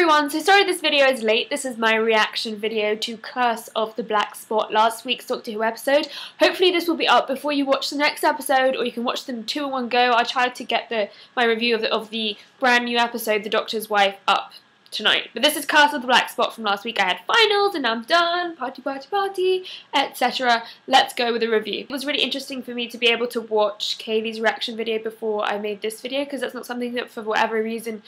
everyone, so sorry this video is late. This is my reaction video to Curse of the Black Spot, last week's Doctor Who episode. Hopefully this will be up before you watch the next episode, or you can watch them two in one go. I tried to get my review of the brand new episode, The Doctor's Wife, up tonight. But this is Curse of the Black Spot from last week. I had finals and I'm done, party, party, party, etc. Let's go with the review. It was really interesting for me to be able to watch Kaylee's reaction video before I made this video, because that's not something that for whatever reason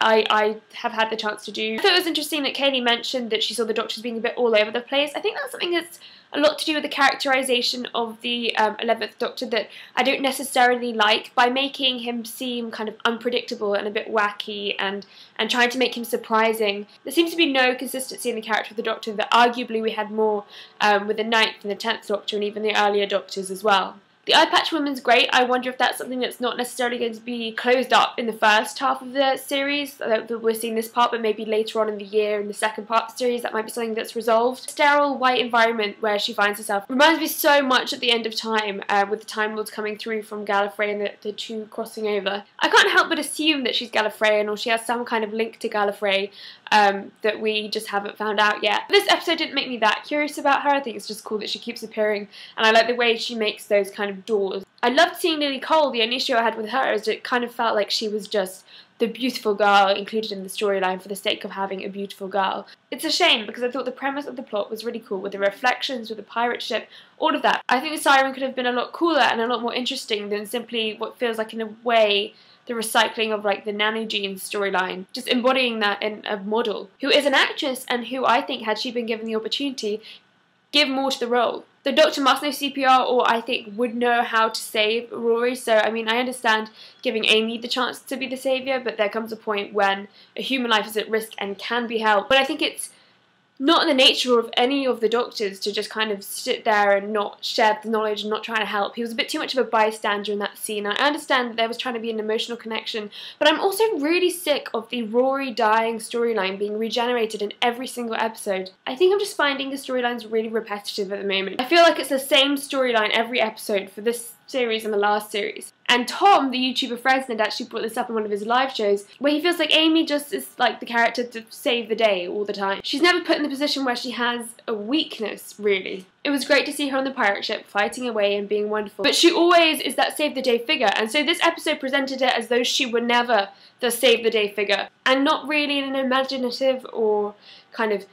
I have had the chance to do. I thought it was interesting that Kaylee mentioned that she saw the Doctors being a bit all over the place. I think that's something that's a lot to do with the characterisation of the 11th Doctor that I don't necessarily like, by making him seem kind of unpredictable and a bit wacky and trying to make him surprising. There seems to be no consistency in the character of the Doctor that arguably we had more with the 9th and the 10th Doctor and even the earlier Doctors as well. The eye patch woman's great. I wonder if that's something that's not necessarily going to be closed up in the first half of the series, that we're seeing this part, but maybe later on in the year in the second part of the series that might be something that's resolved. Sterile white environment where she finds herself reminds me so much at the end of Time, with the Time Lords coming through from Gallifrey and the two crossing over. I can't help but assume that she's Gallifreyan, or she has some kind of link to Gallifrey that we just haven't found out yet. This episode didn't make me that curious about her. I think it's just cool that she keeps appearing, and I like the way she makes those kind of doors. I loved seeing Lily Cole. The only issue I had with her is it kind of felt like she was just the beautiful girl included in the storyline for the sake of having a beautiful girl. It's a shame, because I thought the premise of the plot was really cool, with the reflections, with the pirate ship, all of that. I think the Siren could have been a lot cooler and a lot more interesting than simply what feels like, in a way, the recycling of like the Nanny Jeans storyline, just embodying that in a model who is an actress and who I think, had she been given the opportunity, give more to the role. The Doctor must know CPR, or I think would know how to save Rory. So I mean, I understand giving Amy the chance to be the saviour, but there comes a point when a human life is at risk and can be helped. But I think it's not in the nature of any of the Doctors to just kind of sit there and not share the knowledge and not try to help. He was a bit too much of a bystander in that scene. I understand that there was trying to be an emotional connection, but I'm also really sick of the Rory dying storyline being regenerated in every single episode. I think I'm just finding the storylines really repetitive at the moment. I feel like it's the same storyline every episode for this series and the last series. And Tom, the YouTuber Fresned, actually brought this up in one of his live shows, where he feels like Amy just is like the character to save the day all the time. She's never put in the position where she has a weakness, really. It was great to see her on the pirate ship, fighting away and being wonderful, but she always is that save-the-day figure, and so this episode presented it as though she were never the save-the-day figure, and not really in an imaginative or kind of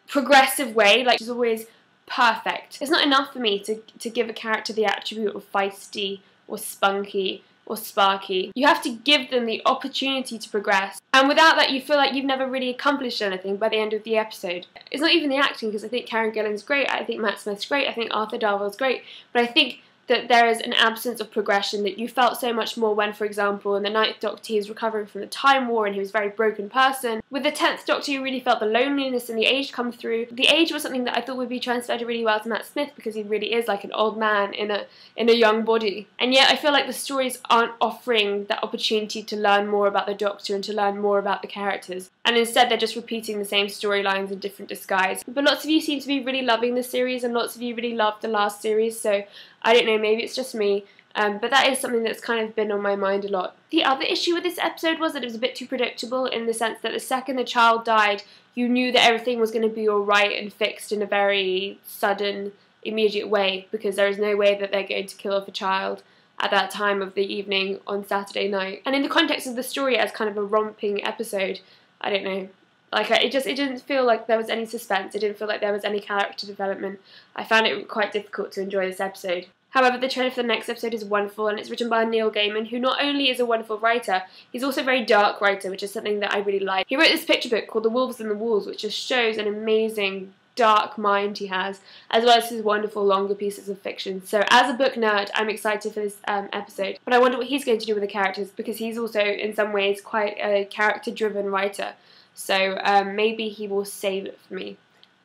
progressive way. Like, she's always perfect. It's not enough for me to give a character the attribute of feisty or spunky or sparky. You have to give them the opportunity to progress, and without that you feel like you've never really accomplished anything by the end of the episode. It's not even the acting, because I think Karen Gillan's great, I think Matt Smith's great, I think Arthur Darvill's great, but I think that there is an absence of progression that you felt so much more when, for example, in the 9th Doctor he was recovering from the Time War and he was a very broken person. With the 10th Doctor you really felt the loneliness and the age come through. The age was something that I thought would be transferred really well to Matt Smith, because he really is like an old man in a young body. And yet I feel like the stories aren't offering that opportunity to learn more about the Doctor and to learn more about the characters. And instead they're just repeating the same storylines in different disguise. But lots of you seem to be really loving the series, and lots of you really loved the last series, so I don't know, maybe it's just me, but that is something that's kind of been on my mind a lot. The other issue with this episode was that it was a bit too predictable, in the sense that the second the child died, you knew that everything was going to be alright and fixed in a very sudden, immediate way, because there is no way that they're going to kill off a child at that time of the evening on Saturday night. And in the context of the story as kind of a romping episode, I don't know. Like, it didn't feel like there was any suspense, it didn't feel like there was any character development. I found it quite difficult to enjoy this episode. However, the trailer for the next episode is wonderful, and it's written by Neil Gaiman, who not only is a wonderful writer, he's also a very dark writer, which is something that I really like. He wrote this picture book called The Wolves and the Walls, which just shows an amazing dark mind he has, as well as his wonderful longer pieces of fiction. So as a book nerd, I'm excited for this episode, but I wonder what he's going to do with the characters, because he's also in some ways quite a character-driven writer. So maybe he will save it for me.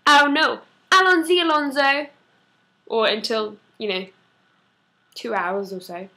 Oh no! Alonzo! Or until, you know, 2 hours or so.